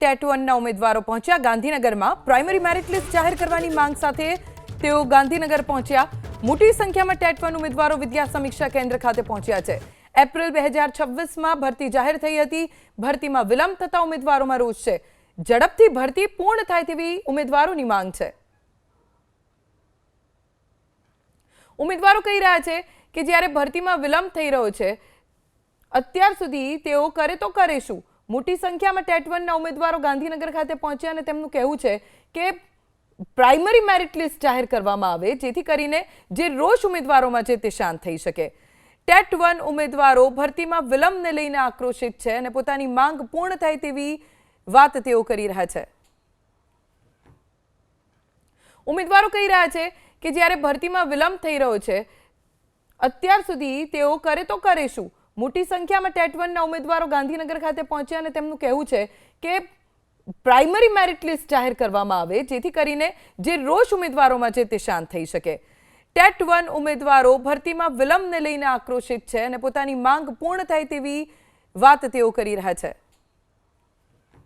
TET 1ના ઉમેદવારો પહોંચ્યા ગાંધીનગરમાં પ્રાઇમરી મેરિટ લિસ્ટ જાહેર કરવાની માંગ સાથે તેઓ ગાંધીનગર પહોંચ્યા। મોટી સંખ્યામાં ટેટ 1 ઉમેદવારો વિદ્યા સમીક્ષા કેન્દ્ર ખાતે પહોંચ્યા છે। એપ્રિલ 2026માં ભરતી જાહેર થઈ હતી। ભરતીમાં વિલંબ થતા ઉમેદવારોમાં રોષ છે। ઝડપથી ભરતી પૂર્ણ થાય તેવી ઉમેદવારોની માંગ છે। ઉમેદવારો કહી રહ્યા છે કે જ્યારે ભરતીમાં વિલંબ થઈ રહ્યો છે અત્યાર સુધી તેઓ કરે તો કરે શું। મોટી સંખ્યામાં ટેટ 1ના ઉમેદવારો ગાંધીનગર ખાતે પહોંચ્યા અને તેમનું કહેવું છે કે પ્રાઇમરી મેરિટ લિસ્ટ જાહેર કરવામાં આવે જેથી કરીને જે રોષ ઉમેદવારોમાં છે તે શાંત થઈ શકે। ટેટ 1 ઉમેદવારો ભરતીમાં વિલંબને લઈને આક્રોશિત છે અને પોતાની માંગ પૂર્ણ થાય તેવી વાત તેઓ કરી રહ્યા છે। ઉમેદવારો કહી રહ્યા છે કે જ્યારે ભરતીમાં વિલંબ થઈ રહ્યો છે અત્યાર સુધી તેઓ કરે તો કરે શું। મોટી સંખ્યામાં ટેટ 1ના ઉમેદવારો ગાંધીનગર ખાતે પહોંચ્યા અને તેમનું કહેવું છે કે પ્રાઇમરી મેરિટ લિસ્ટ જાહેર કરવામાં આવે જેથી કરીને જે રોષ ઉમેદવારોમાં છે તે શાંત થઈ શકે। ટેટ 1 ઉમેદવારો ભરતીમાં વિલંબને લઈને આક્રોશિત છે અને પોતાની માંગ પૂર્ણ થાય તેવી વાત તેઓ કરી રહ્યા છે।